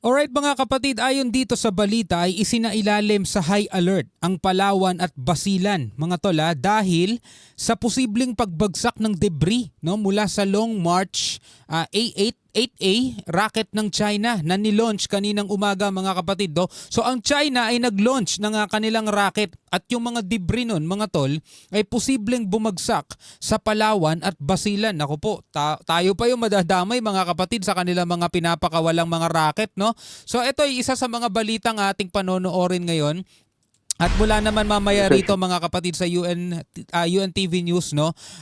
Alright mga kapatid, ayon dito sa balita ay isinailalim sa high alert ang Palawan at Basilan mga tol dahil sa posibleng pagbagsak ng debris mula sa Long March A8A rocket ng China na nilaunch kaninang umaga mga kapatid. So ang China ay nag-launch ng kanilang rocket at yung mga debris nun mga tol ay posibleng bumagsak sa Palawan at Basilan. Ako po, tayo pa yung madadamay mga kapatid sa kanilang mga pinapakawalang mga rocket. So ito ay isa sa mga balitang ating panonoorin ngayon. At mula naman mamaya rito mga kapatid sa UNTV News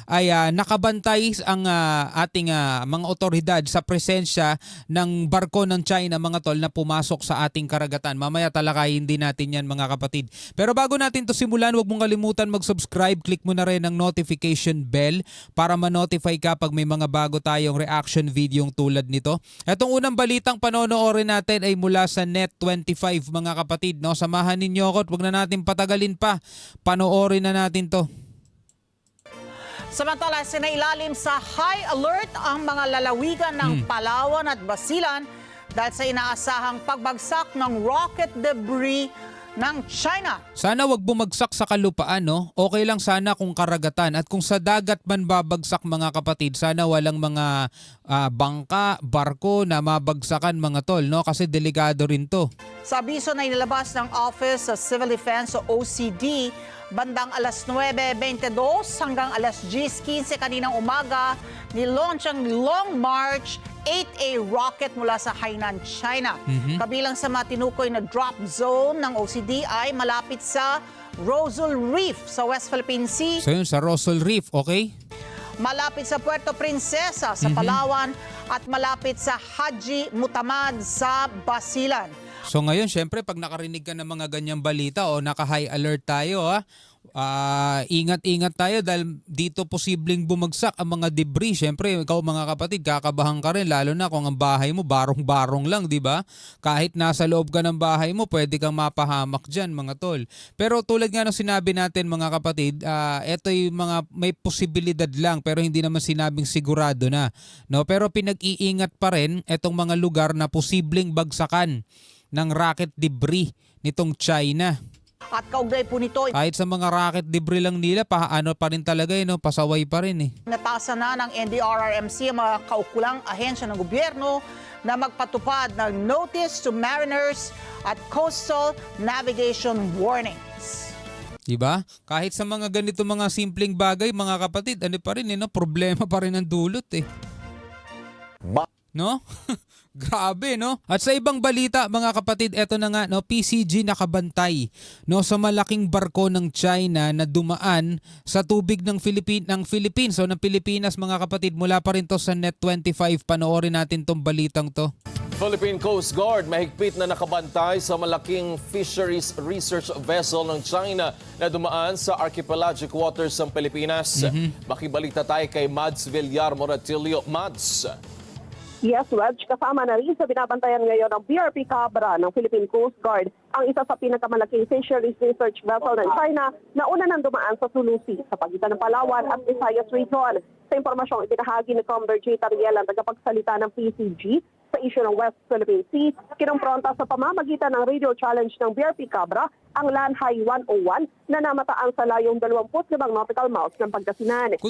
ay nakabantay ang ating mga otoridad sa presensya ng barko ng China mga tol na pumasok sa ating karagatan. Mamaya talakayin din natin yan mga kapatid. Pero bago natin to simulan, huwag mong kalimutan mag-subscribe. Click mo na rin ang notification bell para ma-notify ka pag may mga bago tayong reaction video tulad nito. Itong unang balitang panonoorin natin ay mula sa Net25 mga kapatid. Samahan ninyo ako at huwag na natin patagalin pa. Panoorin na natin to. Samantala, sinailalim sa high alert ang mga lalawigan ng Palawan at Basilan dahil sa inaasahang pagbagsak ng rocket debris ng China. Sana wag bumagsak sa kalupaan, Okay lang sana kung karagatan. At kung sa dagat man babagsak mga kapatid, sana walang mga bangka, barko na mabagsakan mga tol, Kasi delikado rin to. Sa abiso na inilabas ng Office of Civil Defense o OCD, bandang alas 9:22 hanggang alas 10:15 kaninang umaga, nilaunch ang Long March 8A rocket mula sa Hainan, China. Kabilang sa matinukoy na drop zone ng OCD ay malapit sa Rosal Reef sa West Philippine Sea. So yun, sa Rosal Reef, okay? Malapit sa Puerto Princesa sa Palawan at malapit sa Haji Mutamad sa Basilan. So ngayon, syempre, pag nakarinig ka ng mga ganyang balita o naka-high alert tayo, ingat-ingat tayo dahil dito posibleng bumagsak ang mga debris. Syempre, ikaw mga kapatid, kakabahan ka rin lalo na kung ang bahay mo barong-barong lang, di ba? Kahit nasa loob ka ng bahay mo, pwede kang mapahamak dyan, mga tol. Pero tulad nga ng sinabi natin mga kapatid, ito yung mga may posibilidad lang pero hindi naman sinabing sigurado na. Pero pinag-iingat pa rin itong mga lugar na posibleng bagsakan ng rocket debris nitong China. At kaugnay po nito, Kahit sa mga rocket debris lang nila, paano pa rin talaga, pasaway pa rin. natasa na ng NDRRMC ang mga kaukulang ahensya ng gobyerno na magpatupad ng Notice to Mariners at Coastal Navigation Warnings. Diba? Kahit sa mga ganito mga simpleng bagay, mga kapatid, pa rin, problema pa rin ang dulot. No? Grabe, At sa ibang balita, mga kapatid, eto na nga, PCG nakabantay, sa malaking barko ng China na dumaan sa tubig ng Philippines. So, ng Pilipinas, mga kapatid, mula pa rin to sa Net25. Panoorin natin tong balitang to. Philippine Coast Guard mahigpit na nakabantay sa malaking fisheries research vessel ng China na dumaan sa archipelagic waters ng Pilipinas. Makibalita tayo kay Mads Villar Moratilio. Mads. Yes, Reg, kasama na rin sa binabantayan ngayon ng BRP Cabra ng Philippine Coast Guard ang isa sa pinakamalaking fisheries research vessel ng China na una nang dumaan sa Sulusi sa pagitan ng Palawan at Visayas Region. Sa impormasyong ibinahagi ni Commander J. Tariel ang tagapagsalita ng PCG sa issue ng West Philippine Sea, kinumpronta sa pamamagitan ng radio challenge ng BRP Cabra ang Lanhay 101 na namataan sa layong 25 nautical miles ng Pangasinan.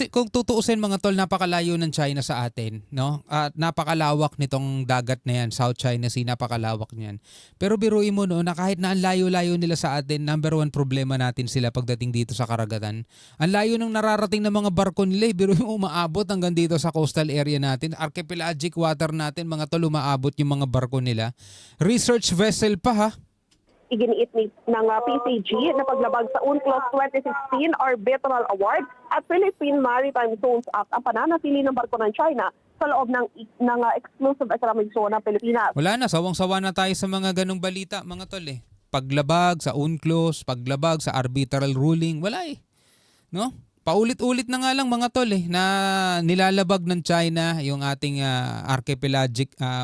Kung tutuusin mga tol, napakalayo ng China sa atin, At napakalawak nitong dagat na yan, South China Sea, napakalawak niyan. Pero biruin mo na kahit na ang layo-layo nila sa atin, number one problema natin sila pagdating dito sa karagatan. Ang layo ng nararating ng mga barko nila, biruin mo umaabot hanggang dito sa coastal area natin, archipelagic water natin, mga tol, umaabot yung mga barko nila. Research vessel pa, ha? Iginiit ng PCG na paglabag sa UNCLOS 2016 Arbitral Award at Philippine Maritime Zones Act ang pananatili ng barko ng China sa loob ng exclusive economic zone ng Pilipinas. Wala na, sawang-sawa na tayo sa mga ganong balita, mga tol. Paglabag sa UNCLOS, paglabag sa arbitral ruling, wala . Paulit-ulit na nga lang mga tol na nilalabag ng China yung ating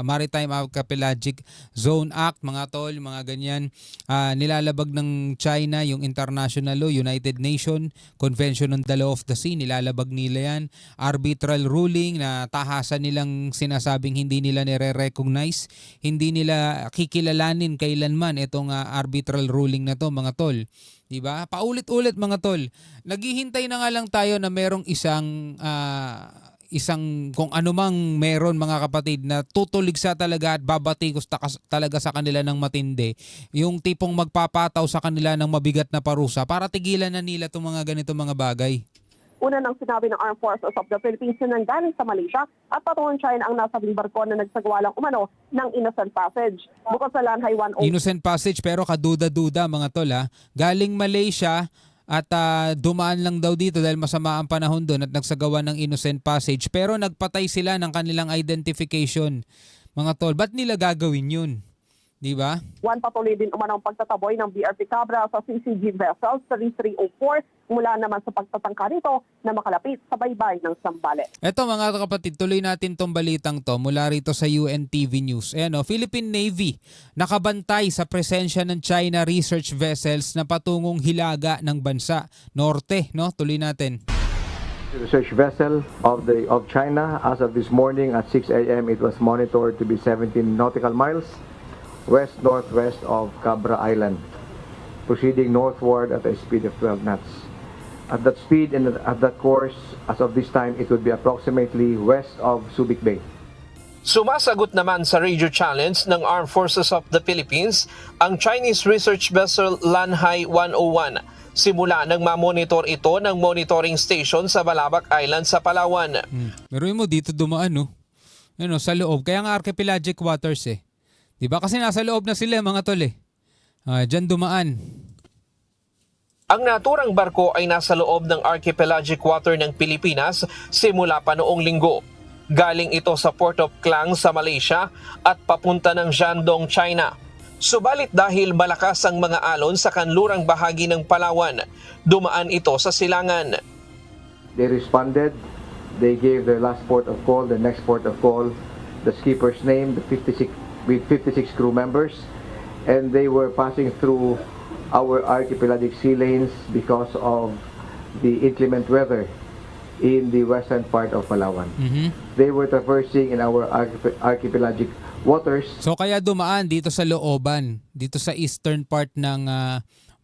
Maritime Archipelagic Zone Act, mga tol, mga ganyan. Nilalabag ng China yung international law, United Nations Convention on the Law of the Sea, nilalabag nila yan. Arbitral ruling na tahasan nilang sinasabing hindi nila nire-recognize, hindi nila kikilalanin kailanman itong arbitral ruling na to, mga tol. Diba? Paulit-ulit mga tol. Naghihintay na nga lang tayo na merong isang kung anumang meron mga kapatid na tutuligsa talaga at babatikos talaga sa kanila ng matindi. Yung tipong magpapataw sa kanila ng mabigat na parusa para tigilan na nila itong mga ganito mga bagay. Una nang sinabi ng Armed Forces of the Philippines na nanggaling sa Malaysia at patungong China ang nasabing barko na nagsagawalang umano ng Innocent Passage. Bukod sa Lanhay 101. Innocent Passage pero kaduda-duda mga tol Galing Malaysia at dumaan lang daw dito dahil masama ang panahon doon at nagsagawa ng Innocent Passage pero nagpatay sila ng kanilang identification. Mga tol, ba't nila gagawin yun? Di ba? Patuloy din umano ang pagtataboy ng BRP Cabra sa CCG vessels 3304 mula naman sa pagtatangka nito na makalapit sa baybay ng Zambales. Eto mga kapatid, tuloy natin tong balitang to mula rito sa UNTV News. Philippine Navy nakabantay sa presensya ng China research vessels na patungong hilaga ng bansa. Norte, no? Tuloy natin. The research vessel of China, as of this morning at 6 a.m., it was monitored to be 17 nautical miles west-northwest of Cabra Island, proceeding northward at a speed of 12 knots. At that speed and at that course, as of this time, it would be approximately west of Subic Bay. Sumasagot naman sa radio challenge ng Armed Forces of the Philippines ang Chinese research vessel Lanhay 101. Simula nang ma-monitor ito ng monitoring station sa Balabac Island sa Palawan. Meron mo dito dumaan, no? Sa loob. Kaya nga archipelagic waters Diba? Kasi nasa loob na sila mga tol Diyan dumaan. Ang naturang barko ay nasa loob ng archipelagic water ng Pilipinas simula pa noong linggo. Galing ito sa Port of Klang sa Malaysia at papunta ng Shandong, China. Subalit dahil malakas ang mga alon sa kanlurang bahagi ng Palawan, dumaan ito sa silangan. They responded. They gave their last port of call, the next port of call, the skipper's name, with 56 crew members, and they were passing through our archipelagic sea lanes because of the inclement weather in the western part of Palawan. They were traversing in our archipelagic waters. So kaya dumaan dito sa looban, dito sa eastern part ng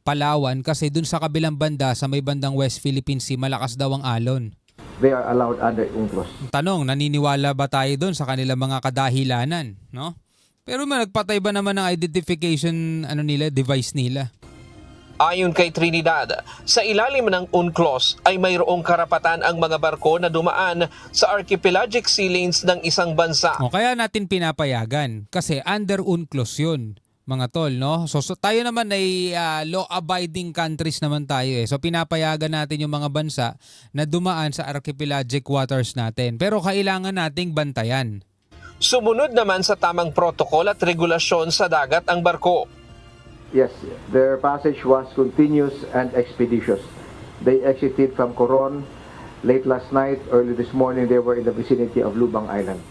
Palawan kasi dun sa kabilang banda, sa may bandang West Philippine Sea, malakas daw ang alon. They are allowed under UNCLOS. Tanong, naniniwala ba tayo dun sa kanilang mga kadahilanan, no? Pero nagpatay ba naman ng identification device nila? Ayon kay Trinidad, sa ilalim ng UNCLOS ay mayroong karapatan ang mga barko na dumaan sa archipelagic sea lanes ng isang bansa. O kaya natin pinapayagan kasi under UNCLOS yun, mga tol, no? So tayo naman ay law-abiding countries naman tayo So pinapayagan natin yung mga bansa na dumaan sa archipelagic waters natin. Pero kailangan nating bantayan. Sumunod naman sa tamang protokol at regulasyon sa dagat ang barko. Yes, their passage was continuous and expeditious. They exited from Coron late last night. Early this morning, they were in the vicinity of Lubang Island.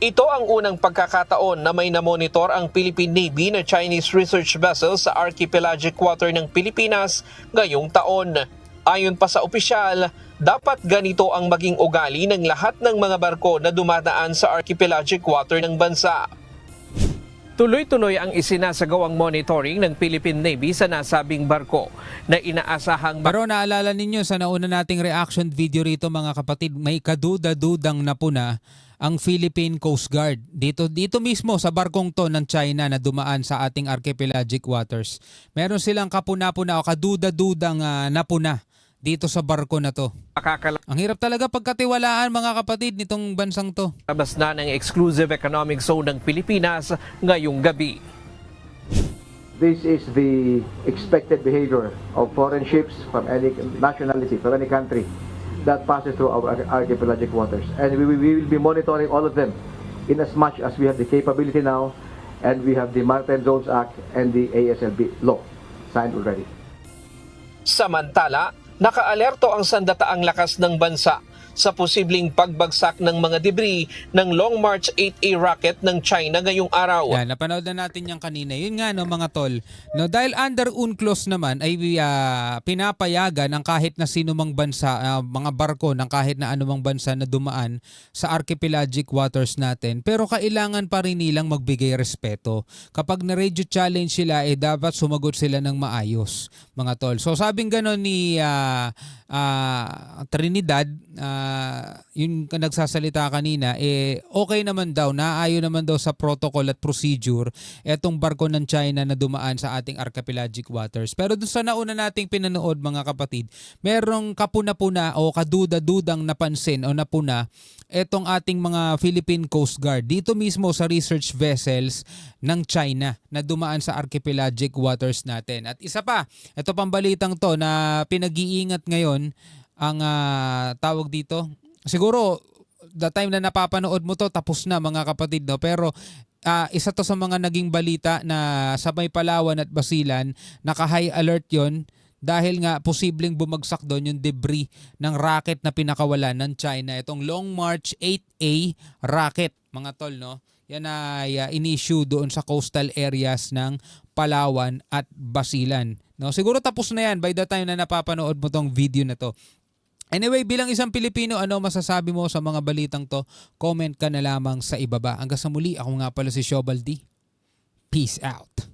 Ito ang unang pagkakataon na may namonitor ang Philippine Navy na Chinese research vessel sa archipelagic water ng Pilipinas ngayong taon. Ayon pa sa opisyal, dapat ganito ang maging ugali ng lahat ng mga barko na dumadaan sa archipelagic water ng bansa. Tuloy-tuloy ang isinasagawang monitoring ng Philippine Navy sa nasabing barko na inaasahang... Pero naalala ninyo sa nauna nating reaction video rito mga kapatid, may kaduda-dudang napuna ang Philippine Coast Guard. Dito mismo sa barkong to ng China na dumaan sa ating archipelagic waters. Meron silang kapuna-puna o kaduda-dudang napuna dito sa barko na to. Ang hirap talaga pagkatiwalaan mga kapatid nitong bansang to. Labas na ng exclusive economic zone ng Pilipinas ngayong gabi. This is the expected behavior of foreign ships from any nationality, from any country that passes through our archipelagic waters. And we will be monitoring all of them in as much as we have the capability now and we have the Maritime Zones Act and the ASLB law signed already. Samantala, Nakaalerto ang sandataang lakas ng bansa sa posibleng pagbagsak ng mga debris ng Long March 8A rocket ng China ngayong araw. Yan, napanood na natin yan kanina. Yun nga no mga tol. No, dahil under UNCLOS naman ay pinapayagan ng kahit na sino mang bansa, mga barko ng kahit na anumang bansa na dumaan sa archipelagic waters natin. Pero kailangan pa rin nilang magbigay respeto. Kapag na-radio challenge sila, dapat sumagot sila ng maayos, mga tol. So sabing ganon ni Trinidad, yung nagsasalita kanina, okay naman daw, naayon naman daw sa protocol at procedure etong barko ng China na dumaan sa ating archipelagic waters. Pero doon sa nauna nating pinanood mga kapatid, merong kapuna-puna o kaduda-dudang napansin o napuna etong ating mga Philippine Coast Guard dito mismo sa research vessels ng China na dumaan sa archipelagic waters natin. At isa pa, ito pang balitang to na pinag-iingat ngayon ang tawag dito. Siguro the time na napapanood mo to tapos na mga kapatid, no? Pero isa to sa mga naging balita na sa may Palawan at Basilan, naka-high alert yon dahil nga posibleng bumagsak doon yung debris ng rocket na pinakawalan ng China. Itong Long March 8A rocket, mga tol, no? Yan ay in-issue doon sa coastal areas ng Palawan at Basilan. No? Siguro tapos na yan by the time na napapanood mo tong video na to. Anyway, bilang isang Pilipino, ano masasabi mo sa mga balitang to? Comment ka na lamang sa ibaba. Hanggang sa muli, ako nga pala si Shobaldi. Peace out.